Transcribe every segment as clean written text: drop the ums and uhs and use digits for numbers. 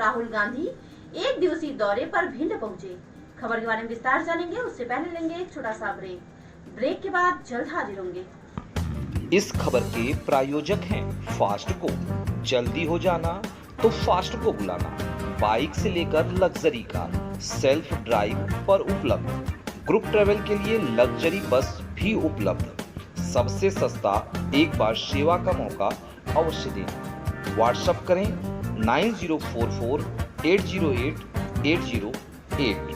राहुल गांधी एक दिवसीय दौरे पर भिंड पहुंचे। खबर के बारे में विस्तार जानेंगे, उससे पहले लेंगे एक छोटा सा ब्रेक के बाद जल्द हाजिर होंगे। इस खबर के प्रायोजक हैं फास्ट को। जल्दी हो जाना तो फास्ट को बुलाना। बाइक से लेकर लग्जरी कार, सेल्फ ड्राइव पर उपलब्ध। ग्रुप ट्रेवल के लिए लग्जरी बस भी उपलब्ध। सबसे सस्ता एक बार सेवा का मौका अवश्य दें। व्हाट्सएप करें 9044808808।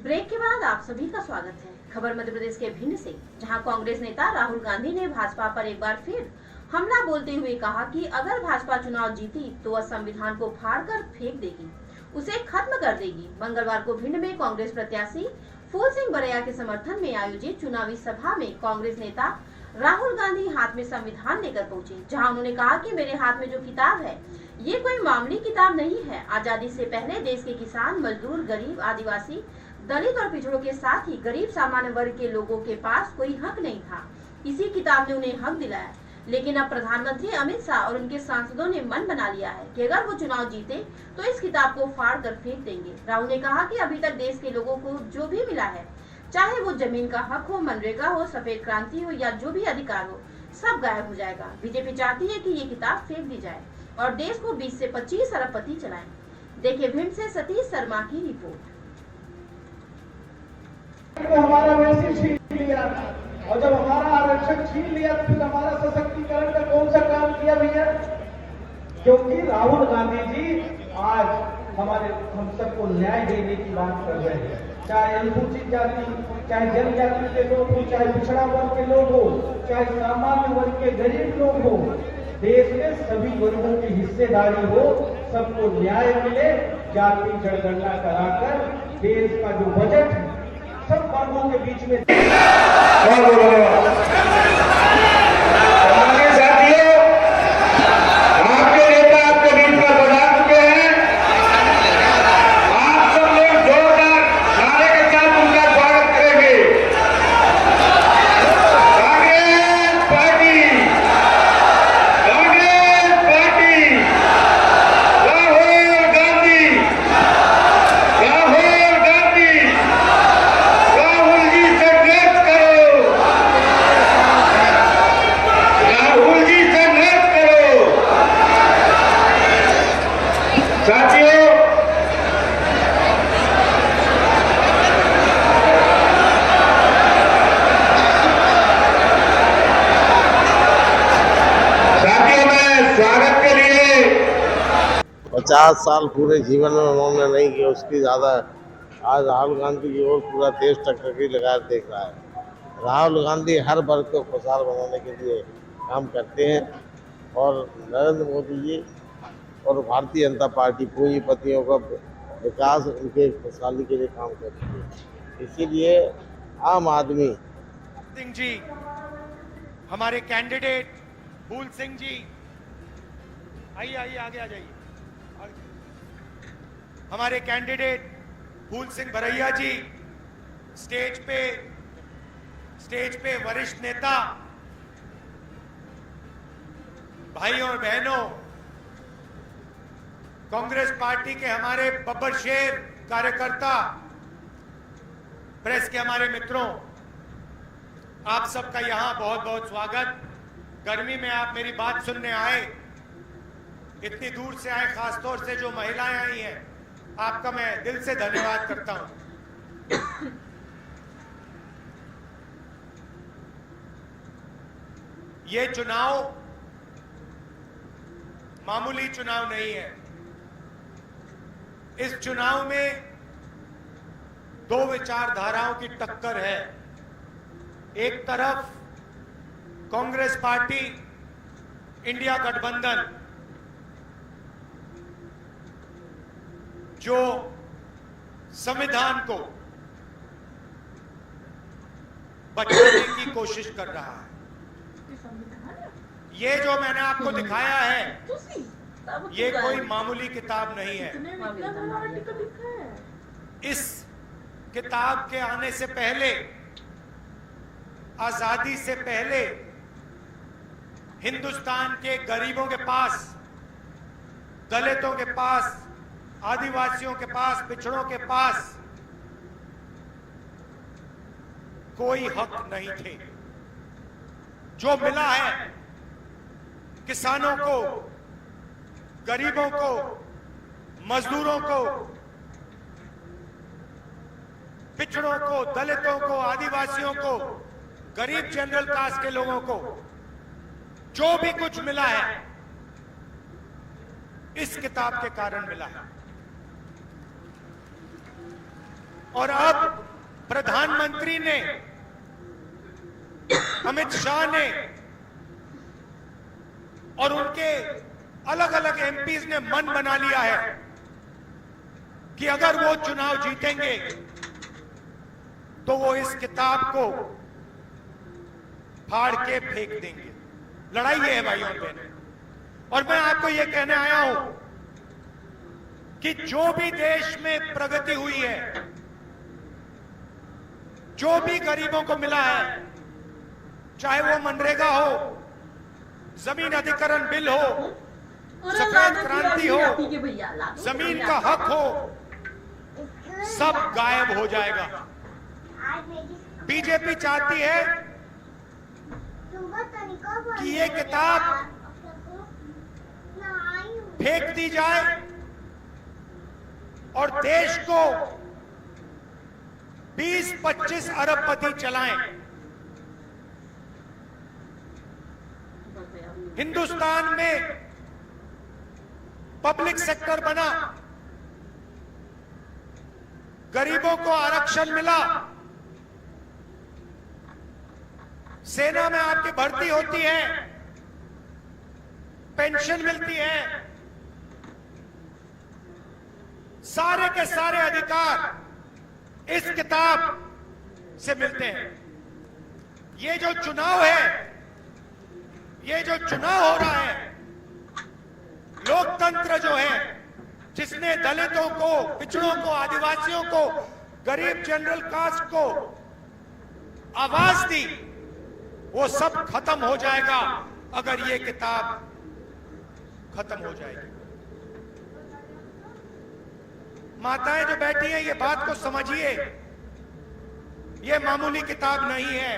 ब्रेक के बाद आप सभी का स्वागत है। खबर मध्य प्रदेश के भिंड से, जहां कांग्रेस नेता राहुल गांधी ने भाजपा पर एक बार फिर हमला बोलते हुए कहा कि अगर भाजपा चुनाव जीती तो वह संविधान को फाड़कर फेंक देगी, उसे खत्म कर देगी। मंगलवार को भिंड में कांग्रेस प्रत्याशी फूल सिंह बरैया के समर्थन में आयोजित चुनावी सभा में कांग्रेस नेता राहुल गांधी हाथ में संविधान लेकर पहुंचे, जहां उन्होंने कहा कि मेरे हाथ में जो किताब है ये कोई मामूली किताब नहीं है। आजादी से पहले देश के किसान, मजदूर, गरीब, आदिवासी, दलित और पिछड़ों के साथ ही गरीब सामान्य वर्ग के लोगों के पास कोई हक नहीं था। इसी किताब ने उन्हें हक दिलाया। लेकिन अब प्रधानमंत्री अमित शाह और उनके सांसदों ने मन बना लिया है कि अगर वो चुनाव जीते तो इस किताब को फाड़ कर फेंक देंगे। राहुल ने कहा कि अभी तक देश के लोगों को जो भी मिला है, चाहे वो जमीन का हक हो, मनरेगा हो, सफेद क्रांति हो या जो भी अधिकार हो, सब गायब हो जाएगा। बीजेपी चाहती है कि ये किताब फेंक दी जाए और देश को 20 से 25 अरबपति चलाएं। देखिए भिंड से सतीश शर्मा की रिपोर्ट। तो हमारा वैसे छीन लिया, और जब हमारा आरक्षण छीन लिया तो फिर हमारा सशक्तिकरण का कौन सा काम किया भैया? क्योंकि राहुल गांधी जी आज हम सबको न्याय देने की बात कर रहे हैं। चाहे अनुसूचित जाति, चाहे जनजाति के लोग हो, चाहे पिछड़ा वर्ग के लोग हो, चाहे सामान्य वर्ग के गरीब लोग हो, देश में सभी वर्गों की हिस्सेदारी हो, सबको न्याय मिले। जाति जनगणना कराकर देश का जो बजट है सब वर्गों के बीच में। हमारे साथियों, आपके नेता आपके बीच में बता चुके हैं। आप सब लोग जोरदार नारे के साथ उनका स्वागत करेंगे। कांग्रेस पार्टी, कांग्रेस पार्टी, राहुल गांधी, राहुल गांधी, राहुल जी से नेत करो, राहुल जी से नेत करो। साथियों, मैं स्वागत के लिए 50 साल पूरे जीवन में उन्होंने नहीं किया, उसकी ज़्यादा आज राहुल गांधी की ओर पूरा देश टकटकी लगा देख रहा है। राहुल गांधी हर वर्ग को खुशहाल बनाने के लिए काम करते हैं और नरेंद्र मोदी जी और भारतीय जनता पार्टी पूंजीपतियों का विकास, उनके खुशहाली के लिए काम करती है। इसीलिए आम आदमी सिंह जी, हमारे कैंडिडेट फूल सिंह जी, आइए आइए आगे आ जाइए। हमारे कैंडिडेट फूल सिंह बरैया जी स्टेज पे वरिष्ठ नेता, भाइयों और बहनों, कांग्रेस पार्टी के हमारे बब्बर शेर कार्यकर्ता, प्रेस के हमारे मित्रों, आप सबका यहां बहुत बहुत स्वागत। गर्मी में आप मेरी बात सुनने आए, इतनी दूर से आए, खासतौर से जो महिलाएं आई हैं, आपका मैं दिल से धन्यवाद करता हूं। ये चुनाव मामूली चुनाव नहीं है। इस चुनाव में दो विचारधाराओं की टक्कर है। एक तरफ कांग्रेस पार्टी, इंडिया गठबंधन, जो संविधान को बचाने की कोशिश कर रहा है। ये जो मैंने आपको दिखाया है, ये कोई मामूली किताब नहीं है। इस किताब के आने से पहले, आजादी से पहले, हिंदुस्तान के गरीबों के पास दलितों के पास, आदिवासियों के पास, पिछड़ों के पास कोई हक नहीं थे। जो मिला है किसानों को, गरीबों को, मजदूरों को, पिछड़ों को, दलितों को, आदिवासियों को, गरीब जनरल कास्ट के लोगों को जो भी कुछ मिला है इस किताब के कारण मिला है। और अब प्रधानमंत्री ने, अमित शाह ने और उनके अलग अलग एमपीज ने मन बना लिया है कि अगर वो चुनाव जीतेंगे तो वो इस किताब को फाड़ के फेंक देंगे। लड़ाई ये है भाइयों और बहनों। और मैं आपको ये कहने आया हूं कि जो भी देश में प्रगति हुई है, जो भी गरीबों को मिला है, चाहे वो मनरेगा हो, जमीन अधिग्रहण बिल हो, सफेद क्रांति हो, जमीन का हक हो, सब गायब हो जाएगा। बीजेपी चाहती है कि ये किताब फेंक दी जाए और देश को 20-25 अरबपति चलाएं। हिंदुस्तान में पब्लिक सेक्टर बना, गरीबों को आरक्षण मिला, सेना में आपकी भर्ती होती है, पेंशन मिलती है, सारे के सारे अधिकार इस किताब से मिलते हैं। ये जो चुनाव है, ये जो चुनाव हो रहा है, लोकतंत्र जो है, जिसने दलितों को, पिछड़ों को, आदिवासियों को, गरीब जनरल कास्ट को आवाज दी, वो सब खत्म हो जाएगा अगर ये किताब खत्म हो जाएगी। माताएं जो बैठी हैं, ये बात को समझिए, ये मामूली किताब नहीं है।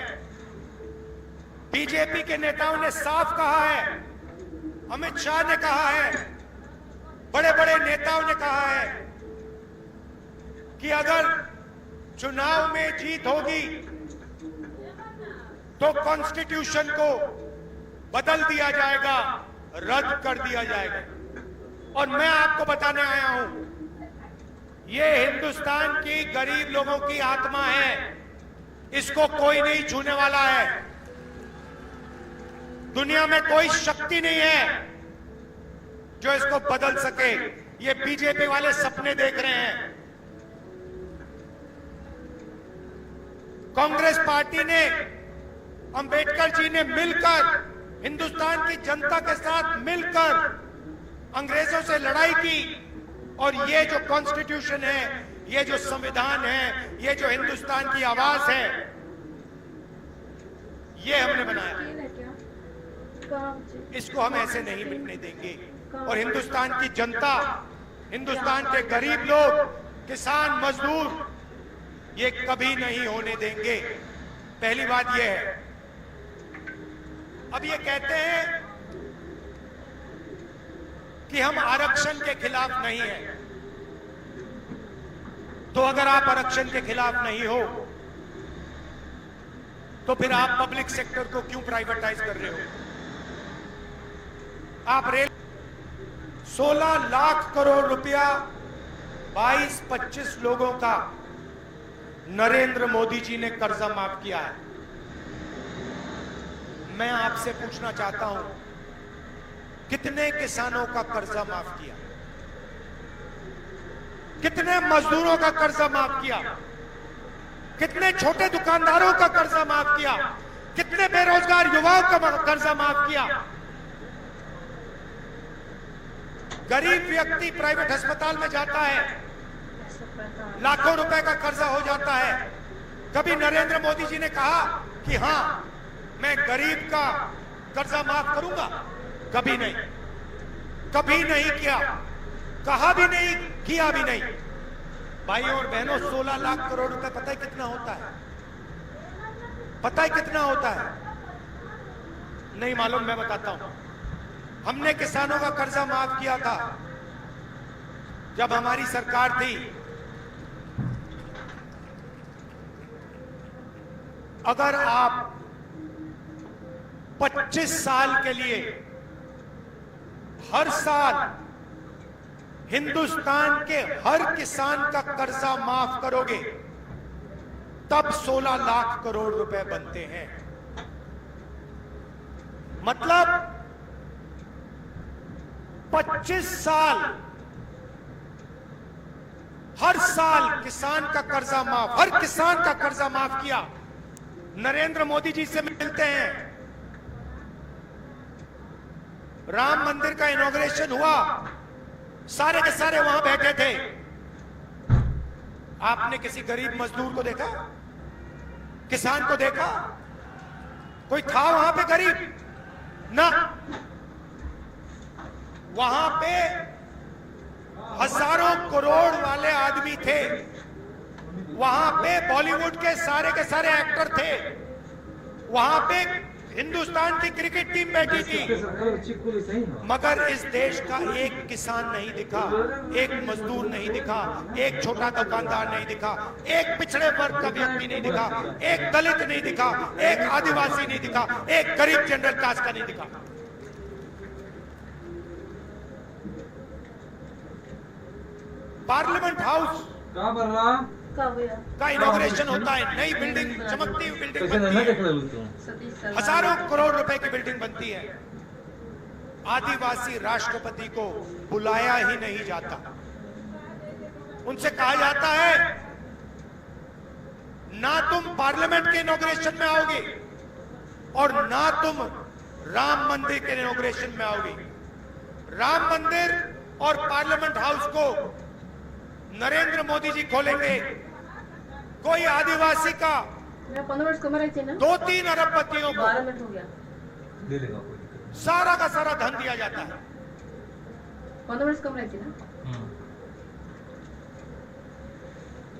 बीजेपी के नेताओं ने साफ कहा है, अमित शाह ने कहा है, बड़े बड़े नेताओं ने कहा है कि अगर चुनाव में जीत होगी तो कॉन्स्टिट्यूशन को बदल दिया जाएगा, रद्द कर दिया जाएगा। और मैं आपको बताने आया हूं, ये हिंदुस्तान की गरीब लोगों की आत्मा है, इसको कोई नहीं छूने वाला है। दुनिया में कोई शक्ति नहीं है जो इसको बदल सके। ये बीजेपी वाले सपने देख रहे हैं। कांग्रेस पार्टी ने, अंबेडकर जी ने मिलकर, हिंदुस्तान की जनता के साथ मिलकर अंग्रेजों से लड़ाई की और ये जो कॉन्स्टिट्यूशन है, ये जो संविधान है, ये जो हिंदुस्तान की आवाज है, ये हमने बनाया। इसको हम ऐसे नहीं मिटने देंगे। और हिंदुस्तान की जनता, हिंदुस्तान के गरीब लोग, किसान, मजदूर, ये कभी नहीं होने देंगे। पहली बात ये है। अब ये कहते हैं कि हम आरक्षण के खिलाफ नहीं हैं। तो अगर आप आरक्षण के खिलाफ नहीं हो तो फिर आप पब्लिक सेक्टर को क्यों प्राइवेटाइज कर रहे हो? आप रेल 16 लाख करोड़ रुपया 22-25 लोगों का नरेंद्र मोदी जी ने कर्जा माफ किया है। मैं आपसे पूछना चाहता हूं, कितने किसानों का कर्जा माफ किया? कितने मजदूरों का कर्जा माफ किया? कितने छोटे दुकानदारों का कर्जा माफ किया? कितने बेरोजगार युवाओं का कर्जा माफ किया? गरीब व्यक्ति प्राइवेट अस्पताल में जाता है, लाखों रुपए का कर्जा हो जाता है। कभी नरेंद्र मोदी जी ने कहा कि हां, मैं गरीब का कर्जा माफ करूंगा? कभी नहीं, कभी नहीं किया। कहा भी नहीं, किया भी नहीं। भाइयों और बहनों, 16 लाख करोड़ रुपए पता है कितना होता है? पता है कितना होता है? नहीं मालूम, मैं बताता हूं। हमने किसानों का कर्जा माफ किया था जब हमारी सरकार थी। अगर आप 25 साल के लिए हर साल हिंदुस्तान के हर किसान का कर्जा माफ करोगे, तब 16 लाख करोड़ रुपए बनते हैं। मतलब 25 साल, हर साल किसान का कर्जा माफ, हर किसान का कर्जा माफ किया। नरेंद्र मोदी जी से मिलते हैं, राम मंदिर का इनॉग्रेशन हुआ, सारे के सारे वहां बैठे थे। आपने किसी गरीब मजदूर को देखा? किसान को देखा? कोई था वहां पे गरीब? ना। वहां पे हजारों करोड़ वाले आदमी थे। वहां पे बॉलीवुड के सारे एक्टर थे। वहां पे हिंदुस्तान की क्रिकेट टीम बैठी थी। मगर इस देश का एक किसान नहीं दिखा, एक मजदूर नहीं दिखा, एक छोटा दुकानदार नहीं दिखा, एक पिछड़े वर्ग का व्यक्ति नहीं दिखा, एक दलित नहीं दिखा, एक आदिवासी नहीं दिखा, एक गरीब जनरल कास्ट का नहीं दिखा। पार्लियामेंट हाउस का इनॉग्रेशन होता है, नई बिल्डिंग, चमकती हुई बिल्डिंग बनती है, हजारों करोड़ रुपए की बिल्डिंग बनती है। आदिवासी राष्ट्रपति को बुलाया ही नहीं जाता। उनसे कहा जाता है ना तुम पार्लियामेंट के इनॉग्रेशन में आओगे और ना तुम राम मंदिर के इनॉग्रेशन में आओगे। राम मंदिर और पार्लियामेंट हाउस को नरेंद्र मोदी जी खोलेंगे। कोई आदिवासी का 2-3 अरबपतियों को सारा का सारा धन दिया जाता है।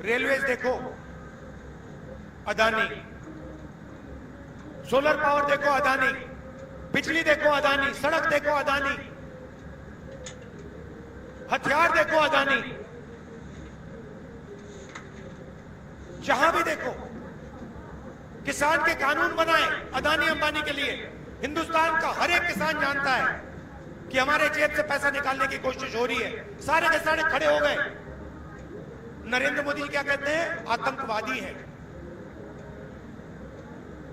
रेलवेज देखो अदानी, सोलर पावर देखो अदानी, बिजली देखो अदानी, सड़क देखो अदानी, हथियार देखो अदानी। जहां भी देखो किसान के कानून बनाए अदानी अंबानी के लिए। हिंदुस्तान का हर एक किसान जानता है कि हमारे जेब से पैसा निकालने की कोशिश हो रही है। सारे के सारे खड़े हो गए। नरेंद्र मोदी जी क्या कहते हैं? आतंकवादी हैं।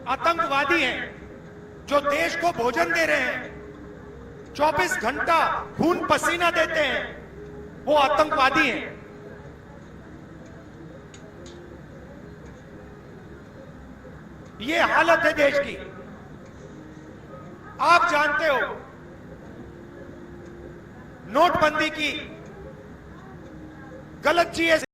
आतंकवादी हैं जो देश को भोजन दे रहे हैं, 24 घंटा खून पसीना देते हैं, वो आतंकवादी हैं। ये हालत है देश की। आप जानते हो नोटबंदी की गलत चीज